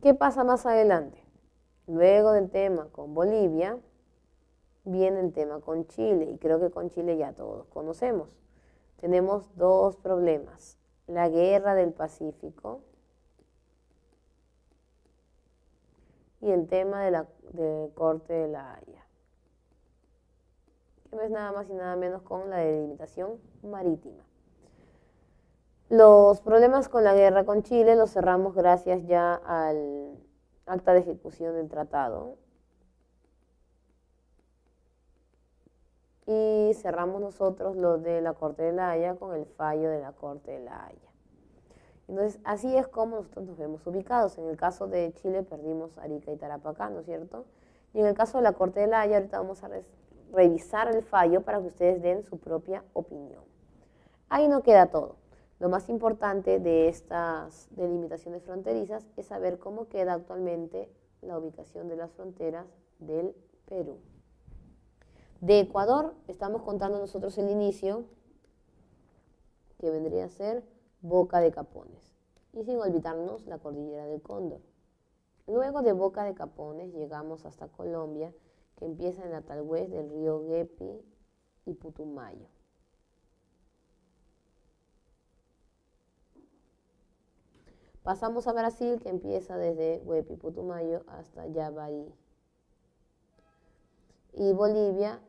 ¿Qué pasa más adelante? Luego del tema con Bolivia, viene el tema con Chile y creo que con Chile ya todos conocemos. Tenemos dos problemas. La guerra del Pacífico y el tema de la Corte de la Haya, que no es nada más y nada menos con la delimitación marítima. Los problemas con la guerra con Chile los cerramos gracias ya al acta de ejecución del tratado. Y cerramos nosotros lo de la Corte de la Haya con el fallo de la Corte de la Haya. Entonces, así es como nosotros nos vemos ubicados. En el caso de Chile perdimos Arica y Tarapacá, ¿no es cierto? Y en el caso de la Corte de la Haya, ahorita vamos a revisar el fallo para que ustedes den su propia opinión. Ahí no queda todo. Lo más importante de estas delimitaciones fronterizas es saber cómo queda actualmente la ubicación de las fronteras del Perú. De Ecuador estamos contando nosotros el inicio, que vendría a ser Boca de Capones, y sin olvidarnos la cordillera del Cóndor. Luego de Boca de Capones llegamos hasta Colombia, que empieza en la talhués del río Guepi y Putumayo. Pasamos a Brasil, que empieza desde Guepi y Putumayo hasta Yavarí. Y Bolivia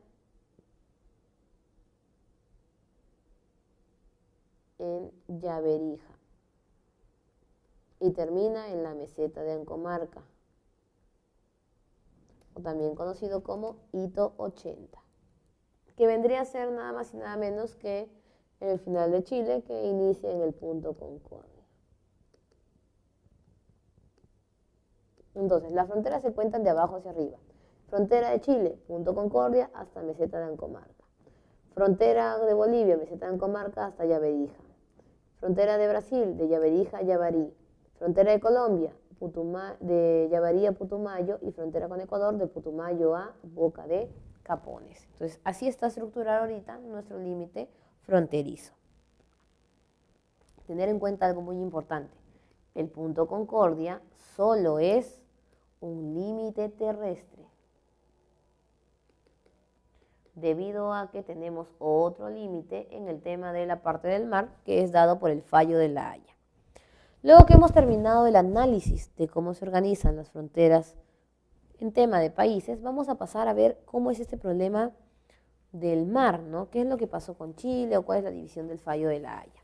en Yaberija. Y termina en la meseta de Ancomarca, o también conocido como Hito 80, que vendría a ser nada más y nada menos que el final de Chile, que inicia en el punto Concordia. Entonces, las fronteras se cuentan de abajo hacia arriba. Frontera de Chile, punto Concordia, hasta meseta de Ancomarca. Frontera de Bolivia, meseta de Ancomarca, hasta Yaberija. Frontera de Brasil, de Yaberija a Yavarí. Frontera de Colombia, de Yavarí a Putumayo, y frontera con Ecuador, de Putumayo a Boca de Capones. Entonces, así está estructurado ahorita nuestro límite fronterizo. Tener en cuenta algo muy importante. El punto Concordia solo es un límite terrestre, debido a que tenemos otro límite en el tema de la parte del mar, que es dado por el fallo de la Haya. Luego que hemos terminado el análisis de cómo se organizan las fronteras en tema de países, vamos a pasar a ver cómo es este problema del mar, ¿no? ¿Qué es lo que pasó con Chile o cuál es la división del fallo de la Haya?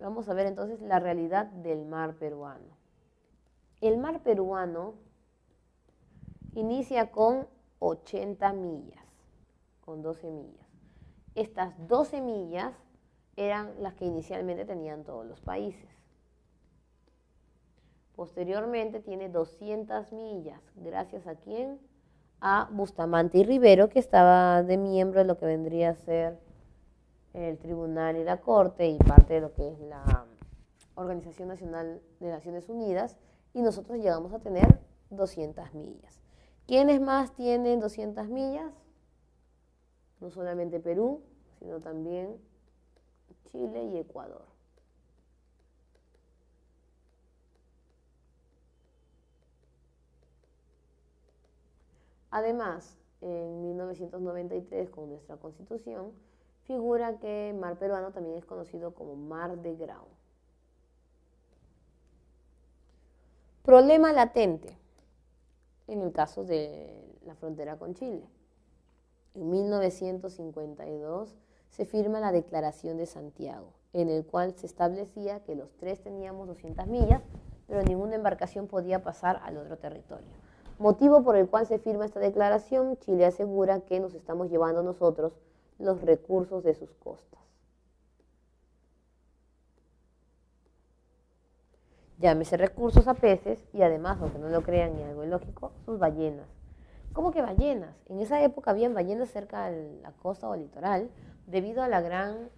Vamos a ver entonces la realidad del mar peruano. El mar peruano inicia con 80 millas, con 12 millas. Estas 12 millas eran las que inicialmente tenían todos los países. Posteriormente tiene 200 millas, gracias a quién? A Bustamante y Rivero, que estaba de miembro de lo que vendría a ser el Tribunal y la Corte y parte de lo que es la Organización Nacional de Naciones Unidas, y nosotros llegamos a tener 200 millas. ¿Quiénes más tienen 200 millas? No solamente Perú, sino también Chile y Ecuador. Además, en 1993, con nuestra Constitución, figura que el mar peruano también es conocido como Mar de Grau. Problema latente en el caso de la frontera con Chile. En 1952 se firma la Declaración de Santiago, en el cual se establecía que los tres teníamos 200 millas, pero ninguna embarcación podía pasar al otro territorio. Motivo por el cual se firma esta declaración: Chile asegura que nos estamos llevando nosotros los recursos de sus costas. Llámese recursos a peces y además, aunque no lo crean y algo ilógico, sus ballenas. ¿Cómo que ballenas? En esa época habían ballenas cerca de la costa o litoral debido a la gran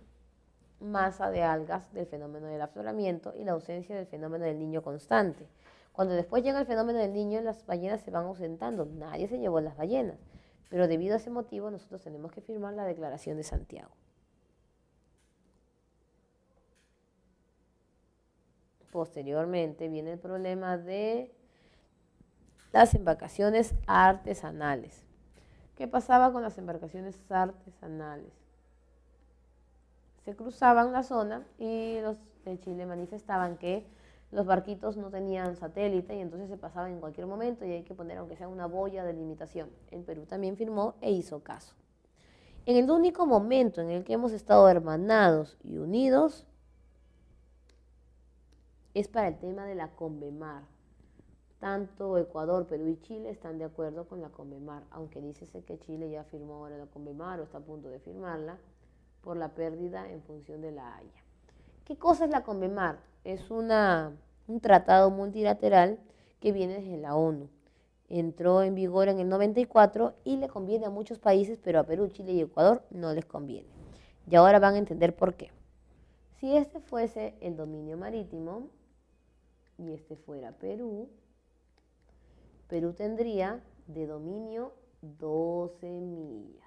masa de algas del fenómeno del afloramiento y la ausencia del fenómeno del Niño constante. Cuando después llega el fenómeno del Niño, las ballenas se van ausentando. Nadie se llevó las ballenas, pero debido a ese motivo nosotros tenemos que firmar la Declaración de Santiago. Posteriormente viene el problema de las embarcaciones artesanales. ¿Qué pasaba con las embarcaciones artesanales? Se cruzaban la zona y los de Chile manifestaban que los barquitos no tenían satélite y entonces se pasaban en cualquier momento y hay que poner aunque sea una boya de limitación. El Perú también firmó e hizo caso. En el único momento en el que hemos estado hermanados y unidos es para el tema de la Convemar, Tanto Ecuador, Perú y Chile están de acuerdo con la CONVEMAR, aunque dícese que Chile ya firmó ahora la CONVEMAR o está a punto de firmarla por la pérdida en función de la Haya. ¿Qué cosa es la CONVEMAR? Es un tratado multilateral que viene desde la ONU. Entró en vigor en el 94 y le conviene a muchos países, pero a Perú, Chile y Ecuador no les conviene. Y ahora van a entender por qué. Si este fuese el dominio marítimo y este fuera Perú, Perú tendría de dominio 12 millas.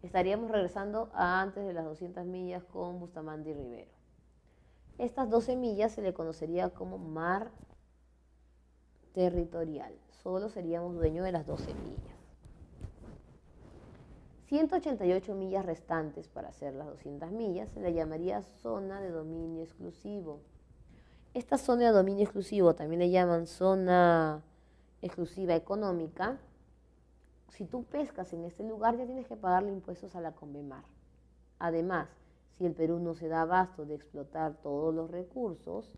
Estaríamos regresando a antes de las 200 millas con Bustamante y Rivero. Estas 12 millas se le conocería como mar territorial. Solo seríamos dueños de las 12 millas. 188 millas restantes para hacer las 200 millas se le llamaría zona de dominio exclusivo. Esta zona de dominio exclusivo también le llaman zona exclusiva económica. Si tú pescas en este lugar ya tienes que pagarle impuestos a la CONVEMAR. Además, si el Perú no se da abasto de explotar todos los recursos,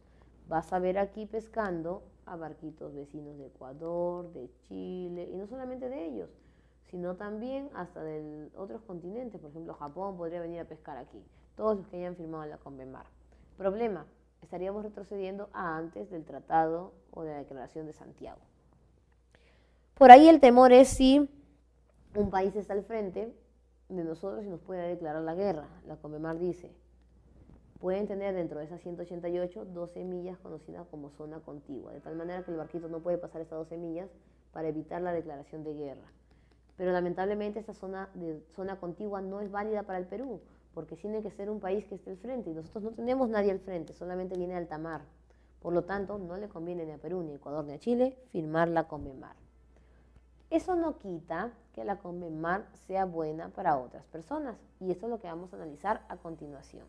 vas a ver aquí pescando a barquitos vecinos de Ecuador, de Chile, y no solamente de ellos, sino también hasta de otros continentes. Por ejemplo, Japón podría venir a pescar aquí, todos los que hayan firmado la CONVEMAR. Problema, estaríamos retrocediendo a antes del tratado o de la Declaración de Santiago. Por ahí el temor es si un país está al frente de nosotros y nos puede declarar la guerra. La CONVEMAR dice, pueden tener dentro de esas 188 12 millas conocidas como zona contigua, de tal manera que el barquito no puede pasar estas 12 millas para evitar la declaración de guerra. Pero lamentablemente esta zona contigua no es válida para el Perú, porque tiene que ser un país que esté al frente, y nosotros no tenemos nadie al frente, solamente viene alta mar. Por lo tanto, no le conviene ni a Perú, ni a Ecuador, ni a Chile firmar la CONVEMAR. Eso no quita que la CONVEMAR sea buena para otras personas, y esto es lo que vamos a analizar a continuación.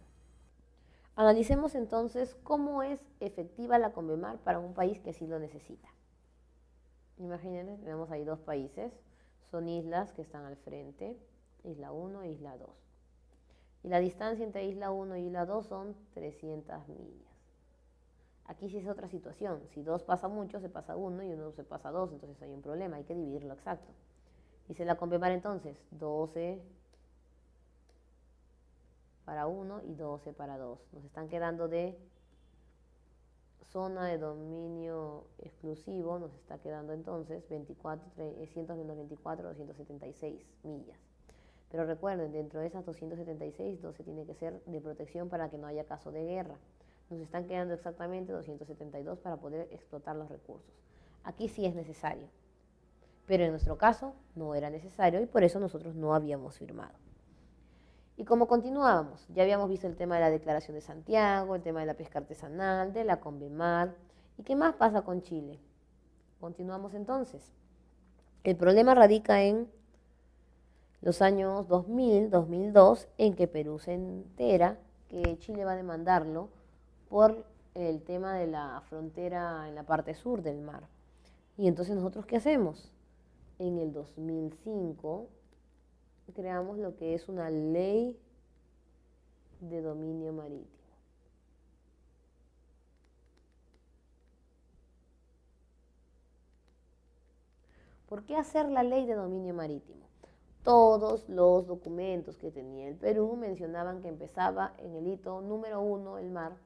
Analicemos entonces cómo es efectiva la CONVEMAR para un país que sí lo necesita. Imagínense, tenemos ahí dos países, son islas que están al frente, isla 1 e isla 2. Y la distancia entre isla 1 y isla 2 son 300 millas. Aquí sí es otra situación, si 2 pasa mucho, se pasa 1 y 1 se pasa 2, entonces hay un problema, hay que dividirlo exacto. Dice la CONVEMAR entonces, 12 para 1 y 12 para 2. Nos están quedando de zona de dominio exclusivo, nos está quedando entonces 300 menos 24, 276 millas. Pero recuerden, dentro de esas 276, 12 tiene que ser de protección para que no haya caso de guerra. Nos están quedando exactamente 272 para poder explotar los recursos. Aquí sí es necesario, pero en nuestro caso no era necesario y por eso nosotros no habíamos firmado. Y como continuábamos, ya habíamos visto el tema de la Declaración de Santiago, el tema de la pesca artesanal, de la CONVEMAR. ¿Y qué más pasa con Chile? Continuamos entonces. El problema radica en los años 2000, 2002, en que Perú se entera que Chile va a demandarlo por el tema de la frontera en la parte sur del mar. Y entonces, ¿nosotros qué hacemos? En el 2005 creamos lo que es una ley de dominio marítimo. ¿Por qué hacer la ley de dominio marítimo? Todos los documentos que tenía el Perú mencionaban que empezaba en el hito número 1, el mar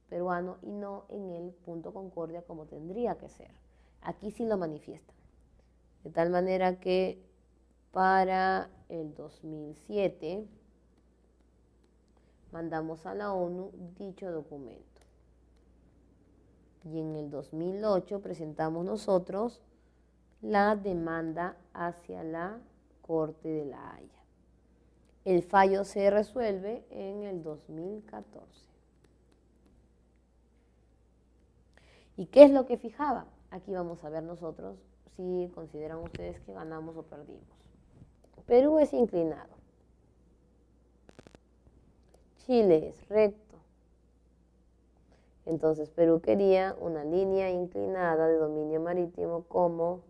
peruano, y no en el punto Concordia como tendría que ser. Aquí sí lo manifiestan. De tal manera que para el 2007 mandamos a la ONU dicho documento. Y en el 2008 presentamos nosotros la demanda hacia la Corte de la Haya. El fallo se resuelve en el 2014. ¿Y qué es lo que fijaba? Aquí vamos a ver nosotros si consideran ustedes que ganamos o perdimos. Perú es inclinado. Chile es recto. Entonces Perú quería una línea inclinada de dominio marítimo como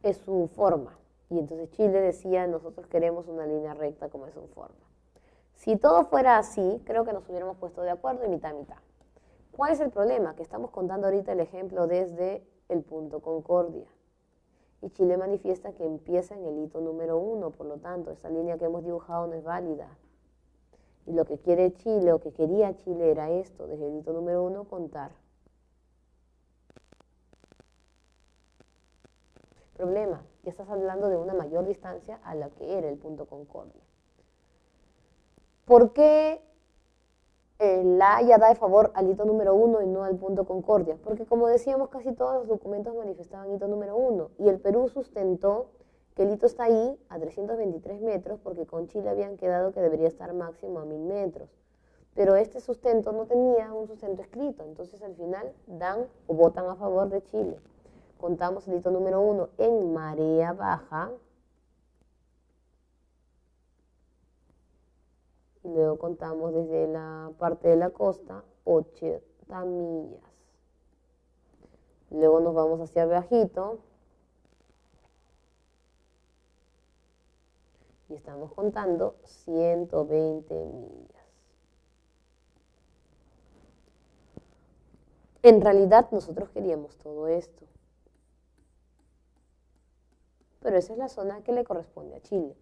es su forma. Y entonces Chile decía, nosotros queremos una línea recta como es su forma. Si todo fuera así, creo que nos hubiéramos puesto de acuerdo y mitad a mitad. ¿Cuál es el problema? Que estamos contando ahorita el ejemplo desde el punto Concordia. Y Chile manifiesta que empieza en el hito número 1, por lo tanto, esta línea que hemos dibujado no es válida. Y lo que quiere Chile, o que quería Chile, era esto, desde el hito número 1 contar. Problema, ya estás hablando de una mayor distancia a la que era el punto Concordia. ¿Por qué la Haya da de favor al hito número 1 y no al punto Concordia? Porque como decíamos, casi todos los documentos manifestaban hito número 1 y el Perú sustentó que el hito está ahí a 323 metros porque con Chile habían quedado que debería estar máximo a 1000 metros. Pero este sustento no tenía un sustento escrito, entonces al final dan o votan a favor de Chile. Contamos el hito número 1 en marea baja. Y luego contamos desde la parte de la costa 80 millas. Luego nos vamos hacia abajito. Y estamos contando 120 millas. En realidad nosotros queríamos todo esto. Pero esa es la zona que le corresponde a Chile.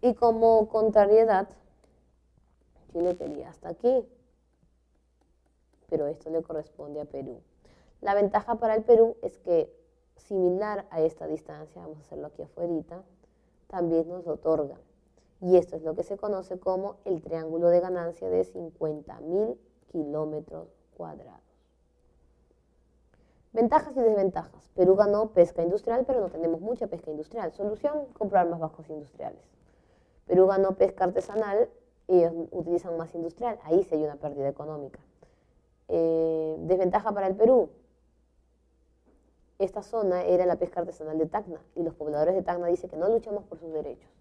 Y como contrariedad, Chile quería hasta aquí, pero esto le corresponde a Perú. La ventaja para el Perú es que, similar a esta distancia, vamos a hacerlo aquí afuera, también nos otorga. Y esto es lo que se conoce como el triángulo de ganancia de 50.000 kilómetros cuadrados. Ventajas y desventajas. Perú ganó pesca industrial, pero no tenemos mucha pesca industrial. Solución, comprar más barcos industriales. Perú ganó pesca artesanal, ellos utilizan más industrial. Ahí sí hay una pérdida económica. Desventaja para el Perú. Esta zona era la pesca artesanal de Tacna y los pobladores de Tacna dicen que no luchamos por sus derechos.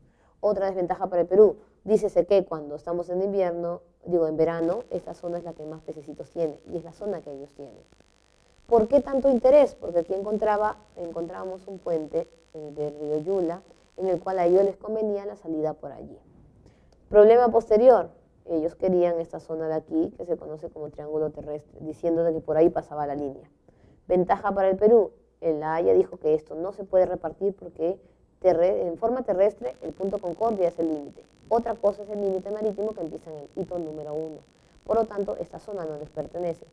Otra desventaja para el Perú. Dícese que cuando estamos en invierno, en verano, esta zona es la que más pececitos tiene y es la zona que ellos tienen. ¿Por qué tanto interés? Porque aquí encontrábamos un puente del río Yula, en el cual a ellos les convenía la salida por allí. Problema posterior, ellos querían esta zona de aquí, que se conoce como triángulo terrestre, diciendo de que por ahí pasaba la línea. Ventaja para el Perú, la Haya dijo que esto no se puede repartir porque en forma terrestre el punto Concordia es el límite. Otra cosa es el límite marítimo que empieza en el hito número 1. Por lo tanto, esta zona no les pertenece.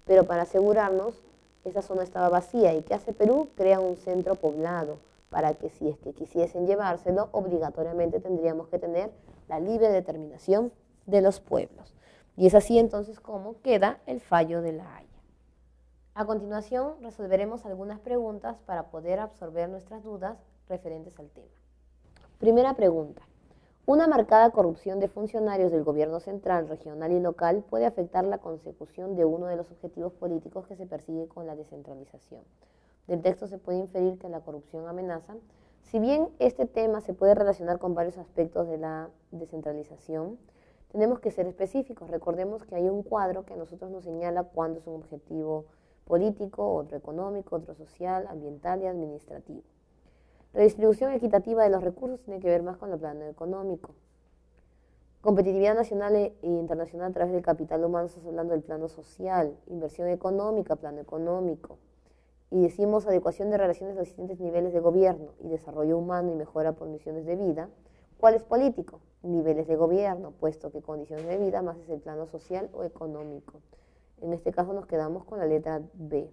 Pero para asegurarnos, esa zona estaba vacía. ¿Y qué hace Perú? Crea un centro poblado para que si es que quisiesen llevárselo, obligatoriamente tendríamos que tener la libre determinación de los pueblos. Y es así entonces como queda el fallo de la Haya. A continuación, resolveremos algunas preguntas para poder absorber nuestras dudas referentes al tema. Primera pregunta. ¿Una marcada corrupción de funcionarios del gobierno central, regional y local puede afectar la consecución de uno de los objetivos políticos que se persigue con la descentralización? Del texto se puede inferir que la corrupción amenaza. Si bien este tema se puede relacionar con varios aspectos de la descentralización, tenemos que ser específicos. Recordemos que hay un cuadro que a nosotros nos señala cuándo es un objetivo político, otro económico, otro social, ambiental y administrativo. La distribución equitativa de los recursos tiene que ver más con el plano económico. Competitividad nacional e internacional a través del capital humano, estamos hablando del plano social. Inversión económica, plano económico. Y decimos adecuación de relaciones a los distintos niveles de gobierno y desarrollo humano y mejora por condiciones de vida. ¿Cuál es político? Niveles de gobierno, puesto que condiciones de vida más es el plano social o económico. En este caso nos quedamos con la letra B.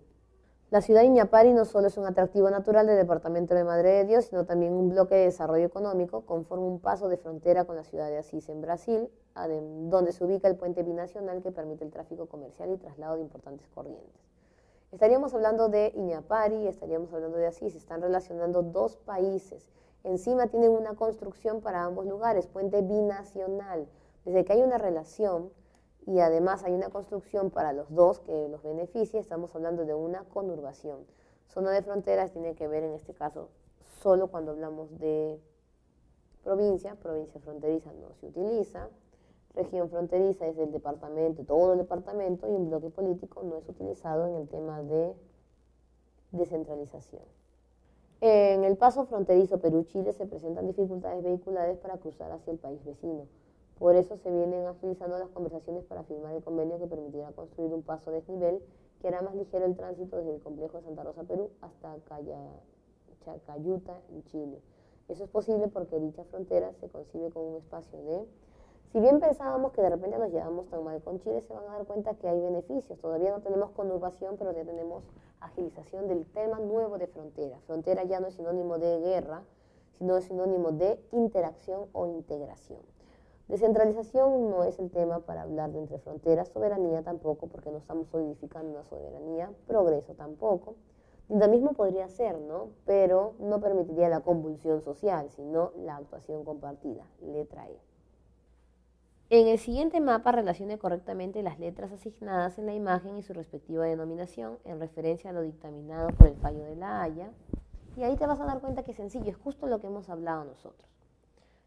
La ciudad de Iñapari no solo es un atractivo natural del departamento de Madre de Dios, sino también un bloque de desarrollo económico, conforma un paso de frontera con la ciudad de Asís en Brasil, donde se ubica el puente binacional que permite el tráfico comercial y traslado de importantes corrientes. Estaríamos hablando de Iñapari, estaríamos hablando de Asís, están relacionando dos países. Encima tienen una construcción para ambos lugares, puente binacional. Desde que hay una relación y además hay una construcción para los dos que los beneficia, estamos hablando de una conurbación. Zona de fronteras tiene que ver en este caso solo cuando hablamos de provincia fronteriza no se utiliza, región fronteriza es el departamento, todo el departamento, y un bloque político no es utilizado en el tema de descentralización. En el paso fronterizo Perú-Chile se presentan dificultades vehiculares para cruzar hacia el país vecino. Por eso se vienen agilizando las conversaciones para firmar el convenio que permitirá construir un paso desnivel que hará más ligero el tránsito desde el complejo de Santa Rosa, Perú, hasta Chacayuta, en Chile. Eso es posible porque dicha frontera se concibe como un espacio de... Si bien pensábamos que de repente nos llevamos tan mal con Chile, se van a dar cuenta que hay beneficios. Todavía no tenemos conurbación, pero ya tenemos agilización del tema nuevo de frontera. Frontera ya no es sinónimo de guerra, sino es sinónimo de interacción o integración. Descentralización no es el tema para hablar de entre fronteras, soberanía tampoco, porque no estamos solidificando una soberanía, progreso tampoco. Dinamismo podría ser, ¿no? Pero no permitiría la convulsión social, sino la actuación compartida, letra E. En el siguiente mapa relacione correctamente las letras asignadas en la imagen y su respectiva denominación en referencia a lo dictaminado por el fallo de La Haya. Y ahí te vas a dar cuenta que es sencillo, es justo lo que hemos hablado nosotros.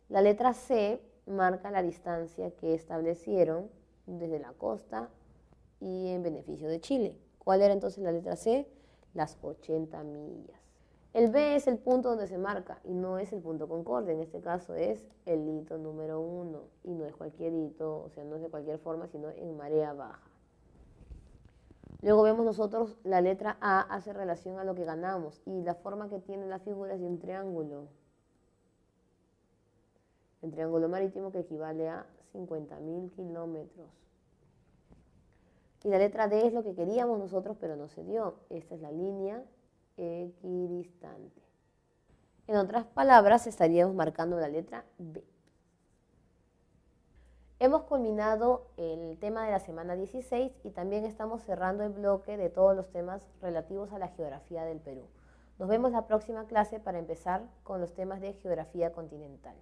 La letra C marca la distancia que establecieron desde la costa y en beneficio de Chile. ¿Cuál era entonces la letra C? Las 80 millas. El B es el punto donde se marca y no es el punto concorde, en este caso es el hito número 1 y no es cualquier hito, o sea, no es de cualquier forma, sino en marea baja. Luego vemos nosotros la letra A hace relación a lo que ganamos y la forma que tiene la figura es de un triángulo. El triángulo marítimo que equivale a 50.000 kilómetros. Y la letra D es lo que queríamos nosotros, pero no se dio. Esta es la línea equidistante. En otras palabras, estaríamos marcando la letra B. Hemos culminado el tema de la semana 16 y también estamos cerrando el bloque de todos los temas relativos a la geografía del Perú. Nos vemos la próxima clase para empezar con los temas de geografía continental.